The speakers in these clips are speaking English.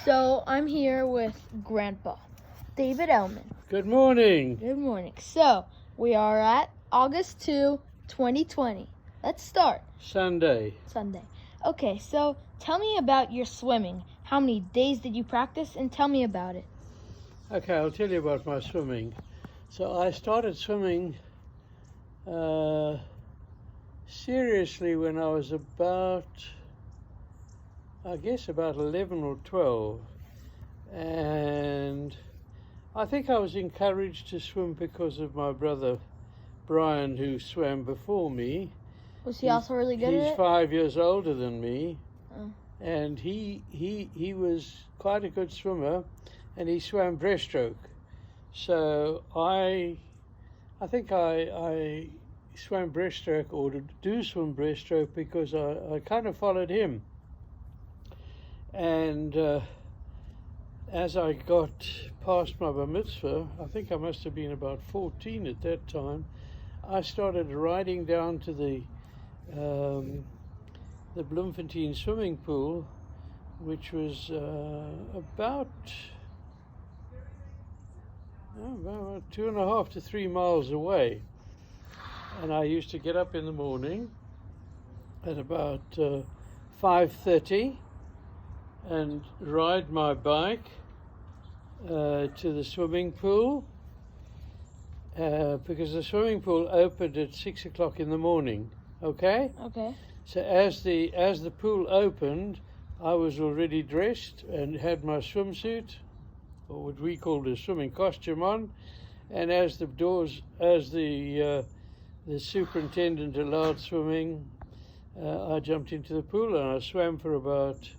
So I'm here with Grandpa, David Ellman. Good morning. Good morning. So we are at August 2, 2020. Let's start. Sunday. Okay, so tell me about your swimming. How many days did you practice? And tell me about it. Okay, I'll tell you about my swimming. So I started swimming seriously when I was about 11 or 12. And I think I was encouraged to swim because of my brother Brian, who swam before me. Was he also really good at it? He's 5 years older than me. Oh. And he was quite a good swimmer, and he swam breaststroke. So I think I swam breaststroke, or do swim breaststroke, because I kind of followed him. And as I got past my bar mitzvah, I think I must have been about 14 at that time, I started riding down to the Bloemfontein swimming pool, which was about 2.5 to 3 miles away. And I used to get up in the morning at about 5:30 and ride my bike to the swimming pool, because the swimming pool opened at 6 o'clock in the morning. Okay? Okay. So as the pool opened, I was already dressed and had my swimsuit, or what we called a swimming costume, on. And as the superintendent allowed swimming, I jumped into the pool and I swam for about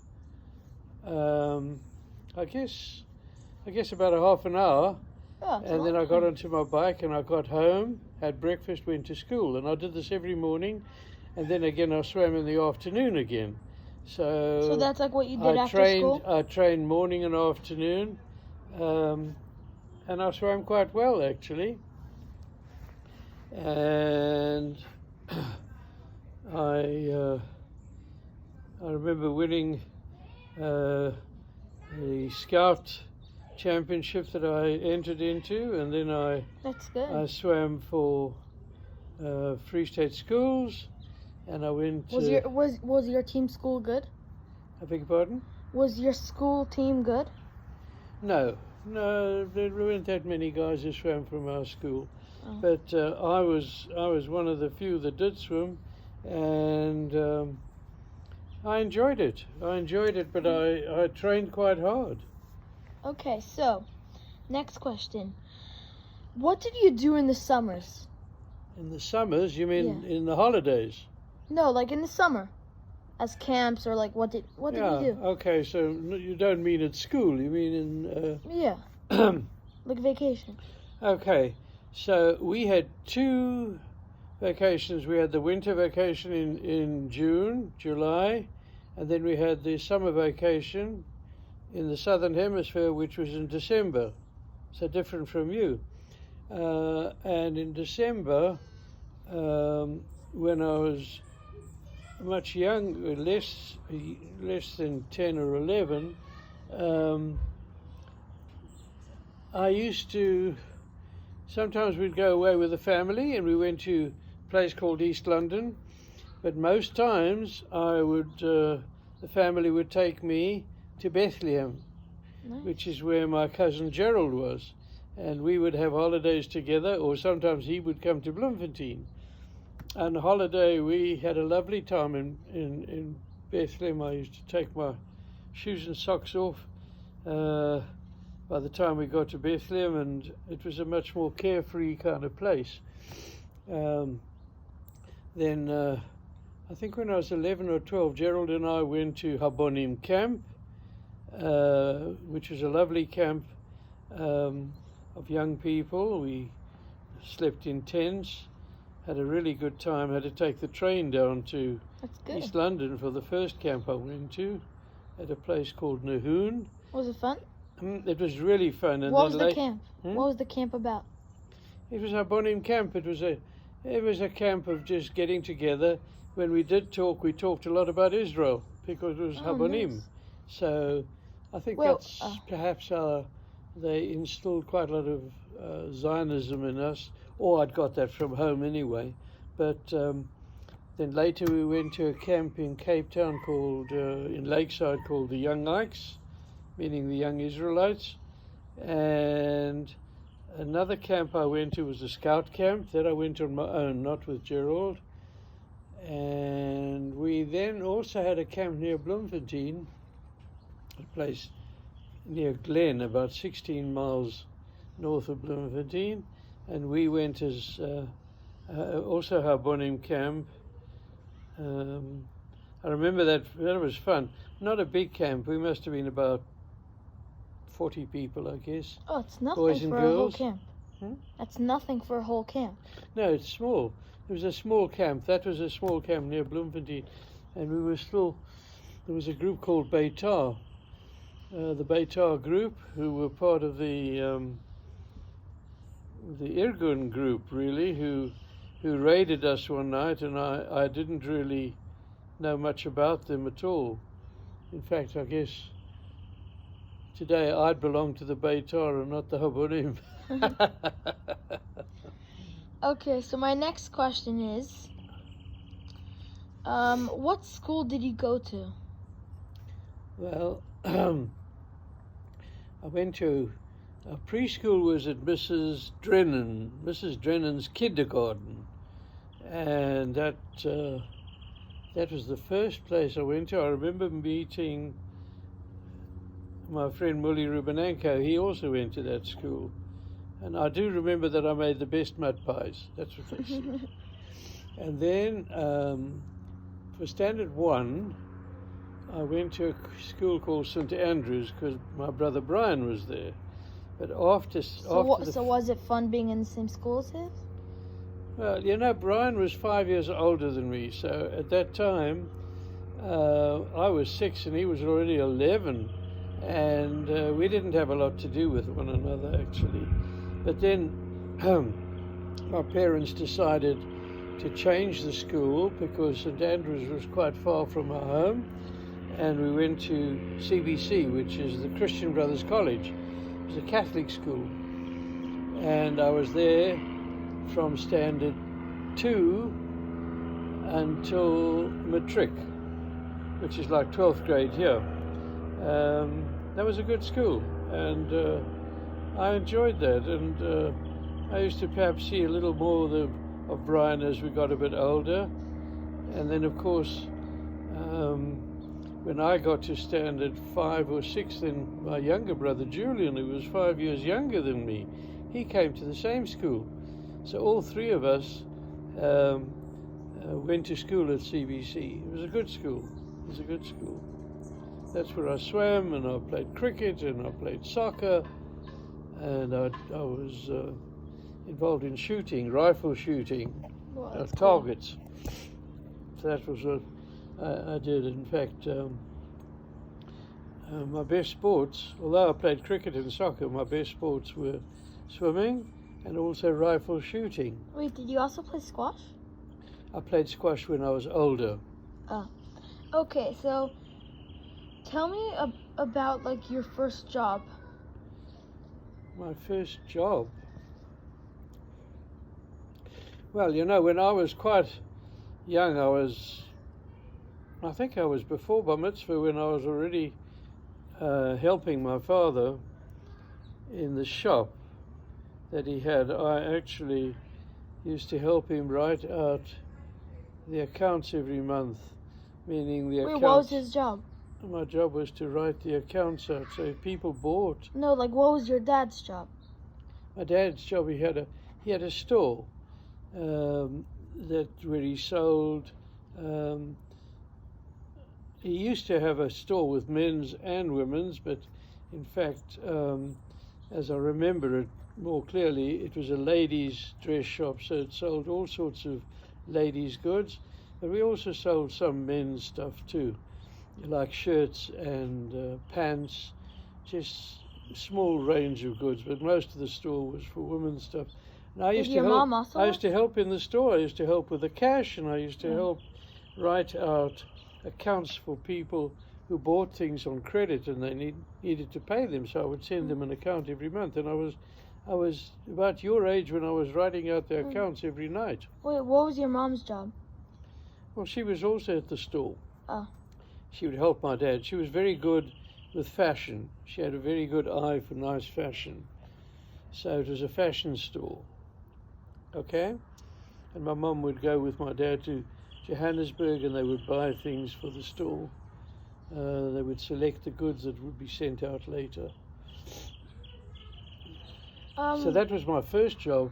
I guess about a half an hour. Oh, And then I got onto my bike and I got home, had breakfast, went to school. And I did this every morning. And then again, I swam in the afternoon again. So that's like what you did after school? I trained morning and afternoon. And I swam quite well, actually. And I remember winning the Scout Championship that I entered into, and then I swam for Free State Schools, and I went. Was your team school good? I beg your pardon? Was your school team good? No, there weren't that many guys who swam from our school, Oh. but I was one of the few that did swim, and I enjoyed it. But I trained quite hard. Okay, so next question. What did you do in the summers? In the summers, you mean Yeah. in the holidays? No, like in the summer, as camps, or like what did you do? Okay, so you don't mean at school, you mean in... Yeah, like vacation. Okay, so we had 2 vacations. We had the winter vacation in June, July, and then we had the summer vacation in the Southern Hemisphere, which was in December, so different from you. And in December, when I was much younger, less than 10 or 11, I used to, sometimes we'd go away with the family and we went to a place called East London, but most times the family would take me to Bethlehem, Nice. which is where my cousin Gerald was, and we would have holidays together, or sometimes he would come to Bloemfontein. On holiday, we had a lovely time in Bethlehem. I used to take my shoes and socks off by the time we got to Bethlehem, and it was a much more carefree kind of place. Then I think when I was 11 or 12, Gerald and I went to Habonim Camp, which was a lovely camp of young people. We slept in tents, had a really good time. Had to take the train down to East London for the first camp I went to, at a place called Nahoon. Was it fun? It was really fun. And what was the camp? Hmm? What was the camp about? It was Habonim Camp. It was a camp of just getting together. When we did talk, we talked a lot about Israel, because it was Habonim. Nice. So I think Well, that's perhaps how they instilled quite a lot of Zionism in us, or I'd got that from home anyway. But then later we went to a camp in Cape Town called, in Lakeside, called the Young Ikes, meaning the Young Israelites. And another camp I went to was a scout camp. That I went on my own, not with Gerald. And we then also had a camp near Bloemfontein, a place near Glen, about 16 miles north of Bloemfontein. And we went as also Harbonim camp. I remember that was fun. Not a big camp. We must have been about 40 people, I guess. Oh, it's nothing Boys and for a whole girls. camp. Hmm? That's nothing for a whole camp. No, it's small. It was a small camp. That was a small camp near Bloemfontein. And we were still, there was a group called Beitar. The Beitar group, who were part of the Irgun group, really, who raided us one night, and I didn't really know much about them at all. In fact, I guess today I'd belong to the Beitar and not the Harbonim. Okay, so my next question is, what school did you go to? Well, I went to, preschool was at Mrs. Drennan's kindergarten. And that was the first place I went to. I remember meeting my friend Mully Rubenenko. He also went to that school. And I do remember that I made the best mud pies. That's what they said. And then for Standard 1, I went to a school called St. Andrews because my brother Brian was there. But So was it fun being in the same school as his? Well, you know, Brian was 5 years older than me, so at that time I was 6 and he was already 11, and we didn't have a lot to do with one another, actually. But then my parents decided to change the school because St. Andrews was quite far from our home, and we went to CBC, which is the Christian Brothers College. It was a Catholic school, and I was there from Standard 2 until matric, which is like 12th grade here. That was a good school, and I enjoyed that, and I used to perhaps see a little more of Brian as we got a bit older. And then, of course, when I got to Standard 5 or 6, then my younger brother Julian, who was 5 years younger than me, he came to the same school. So all three of us went to school at CBC. It was a good school. It was a good school. That's where I swam, and I played cricket, and I played soccer, and I was involved in shooting, rifle shooting, targets. So that was what I did. In fact, my best sports, although I played cricket and soccer, my best sports were swimming and also rifle shooting. Wait, did you also play squash? I played squash when I was older. Oh. Okay, so tell me about like your first job. My first job? Well, you know, when I was quite young, I think I was before Bar Mitzvah, when I was already helping my father in the shop that he had. I actually used to help him write out the accounts every month, meaning the accounts. Wait, what was his job? My job was to write the accounts out, so if people bought. No, like what was your dad's job? My dad's job, he had a store where he sold. He used to have a store with men's and women's, but in fact, as I remember it more clearly, it was a ladies' dress shop, so it sold all sorts of ladies' goods, but we also sold some men's stuff too, like shirts and pants, just small range of goods, but most of the store was for women's stuff. And I used to help in the store. I used to help with the cash, and I used to help write out accounts for people who bought things on credit and they needed to pay them, so I would send them an account every month. And I was about your age when I was writing out their accounts every night. Wait, what was your mom's job? Well, she was also at the store. Oh. She would help my dad. She was very good with fashion. She had a very good eye for nice fashion. So it was a fashion store. Okay? And my mum would go with my dad to Johannesburg and they would buy things for the store. They would select the goods that would be sent out later. So that was my first job,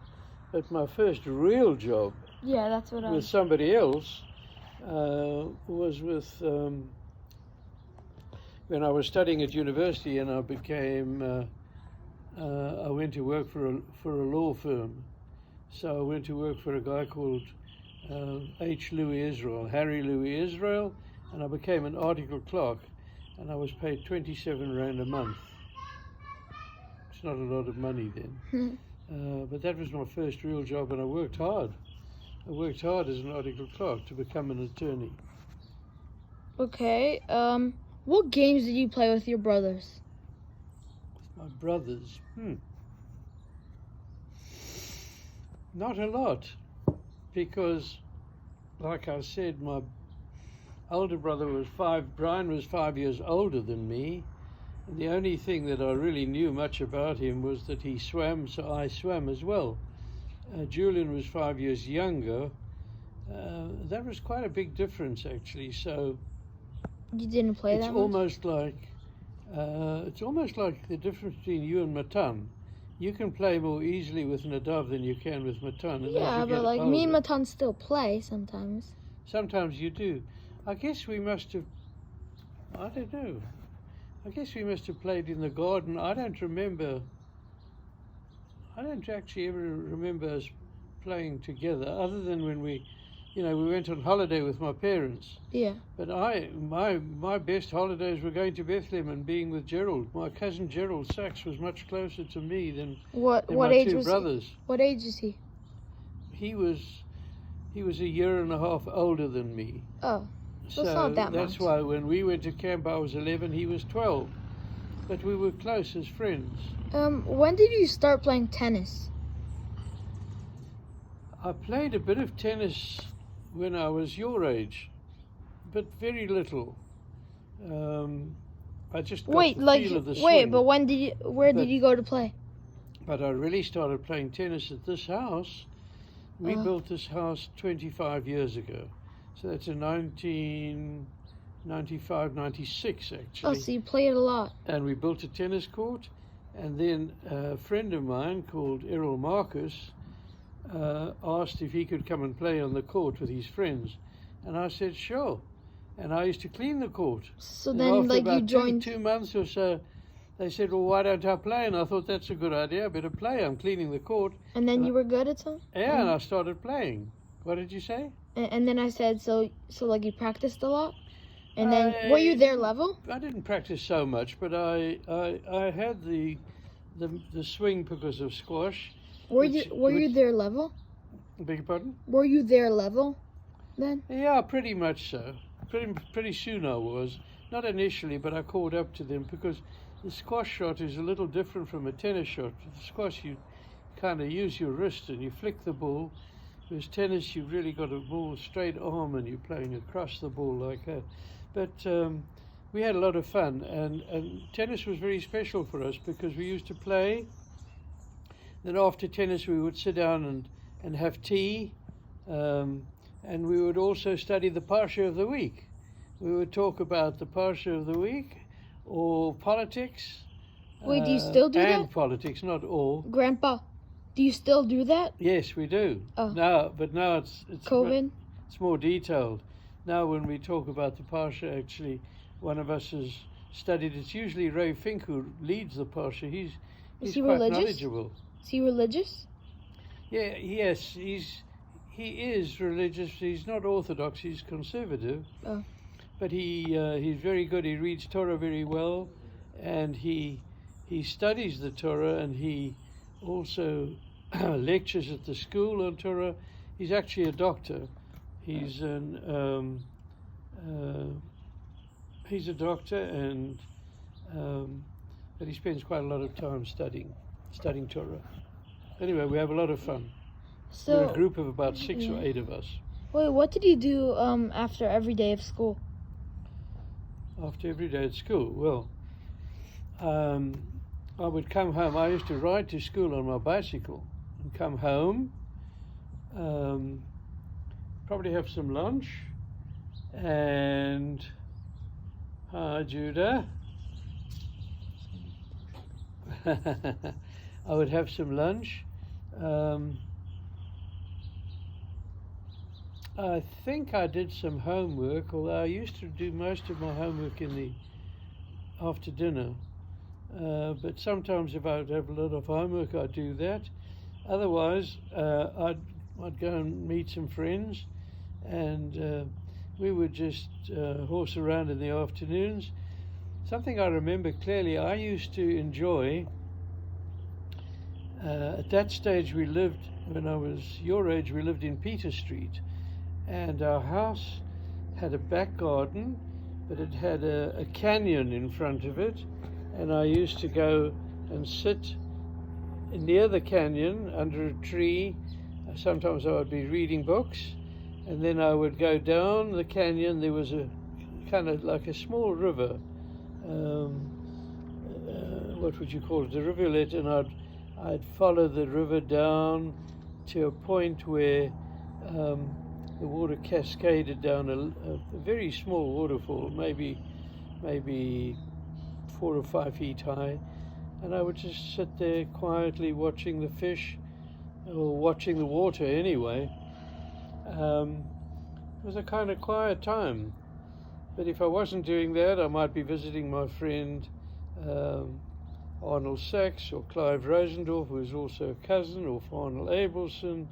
but my first real job Yeah, that's what I with was. somebody else was with when I was studying at university, and I became I went to work for a law firm. So I went to work for a guy called H. Louis Israel, Harry Louis Israel, and I became an article clerk, and I was paid 27 Rand a month. It's not a lot of money then. But that was my first real job, and I worked hard. I worked hard as an article clerk to become an attorney. Okay. What games did you play with your brothers? My brothers, not a lot, because, like I said, my older brother was Brian was 5 years older than me, and the only thing that I really knew much about him was that he swam, so I swam as well. Julian was 5 years younger. That was quite a big difference, actually. So You didn't play it's that much? almost like the difference between you and Matan. You can play more easily with Nadav than you can with Matan. And Yeah, but like me and Matan still play sometimes. Sometimes you do. I guess we must have, I don't know. I guess we must have played in the garden. I don't actually ever remember us playing together, other than when we went on holiday with my parents. Yeah. But my best holidays were going to Bethlehem and being with Gerald. My cousin Gerald Sachs was much closer to me than What my age two was brothers. he? What age is he? He was a year and a half older than me. Oh, so it's not that that's much. why when we went to camp, I was 11, he was 12. But we were close as friends. When did you start playing tennis? I played a bit of tennis when I was your age, but very little. I just got the feel of the swing. but where did you go to play? But I really started playing tennis at this house. We built this house 25 years ago. So that's in 1995, 96 actually. Oh, so you played a lot. And we built a tennis court. And then a friend of mine called Errol Marcus asked if he could come and play on the court with his friends. And I said, sure. And I used to clean the court. So And then, after like, about you joined. 2 months or so, they said, well, why don't I play? And I thought, that's a good idea. I better play. I'm cleaning the court. And then you were good at something? Yeah, and I started playing. What did you say? And then I said, so like you practiced a lot? And then, were you their level? I didn't practice so much, but I had the swing because of squash. Were you their level? Beg your pardon? Were you their level then? Yeah, pretty much so. Pretty soon I was. Not initially, but I caught up to them because the squash shot is a little different from a tennis shot. With the squash, you kind of use your wrist and you flick the ball. Whereas tennis, you've really got a ball straight arm and you're playing across the ball like that. But we had a lot of fun, and tennis was very special for us because we used to play. Then after tennis, we would sit down and have tea, and we would also study the Parsha of the week. We would talk about the Parsha of the week or politics. Wait, do you still do that? And politics, not all. Grandpa, do you still do that? Yes, we do. Oh. Now it's COVID? It's more detailed. Now when we talk about the Parsha, actually, one of us has studied. It's usually Ray Fink who leads the Parsha. He's he quite religious? knowledgeable. Is he religious? Yeah, yes, he is religious. He's not Orthodox. He's conservative. Oh. But he's very good. He reads Torah very well, and he studies the Torah, and he also lectures at the school on Torah. He's actually a doctor. He's He's a doctor, and but he spends quite a lot of time studying Torah. Anyway, we have a lot of fun. We're a So, group of about 6 or 8 of us. wait, what did you do after every day of school? After every day at school, well, I would come home. I used to ride to school on my bicycle and come home, probably have some lunch, and hi, Judah. I would have some lunch. I think I did some homework, although I used to do most of my homework after dinner. But sometimes if I would have a lot of homework, I'd do that. Otherwise, I'd go and meet some friends, and we would just horse around in the afternoons. Something I remember clearly, I used to enjoy, at that stage we lived, when I was your age, we lived in Peter Street, and our house had a back garden, but it had a canyon in front of it, and I used to go and sit near the canyon under a tree. Sometimes I would be reading books, and then I would go down the canyon. There was a kind of like a small river, what would you call it, a rivulet, and I'd follow the river down to a point where the water cascaded down a very small waterfall, maybe 4 or 5 feet high, and I would just sit there quietly watching the fish, or watching the water anyway. It was a kind of quiet time, but if I wasn't doing that, I might be visiting my friend Arnold Sachs, or Clive Rosendorf, who is also a cousin, or Arnold Abelson,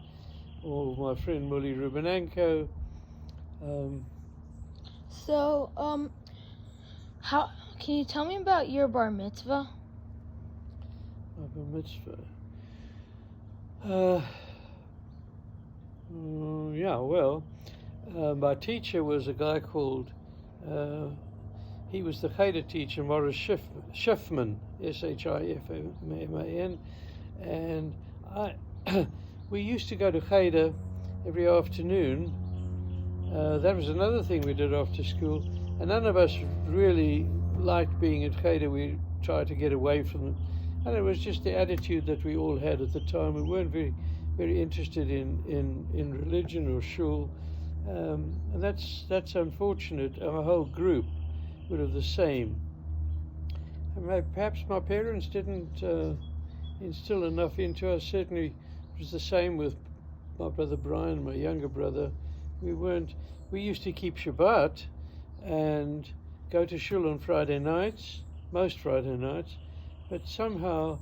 or my friend Mully Rubenenko. How can you tell me about your bar mitzvah? My bar mitzvah. Yeah, well, my teacher was a guy called, he was the Cheder teacher, Morris Schiffman, Schiffman, and we used to go to Cheder every afternoon. That was another thing we did after school, and none of us really liked being at Cheder. We tried to get away from it, and it was just the attitude that we all had at the time. We weren't very interested in religion or shul, and that's unfortunate. Our whole group would have the same. And perhaps my parents didn't instill enough into us. Certainly, it was the same with my brother Brian, my younger brother. We used to keep Shabbat and go to shul on Friday nights, most Friday nights, but somehow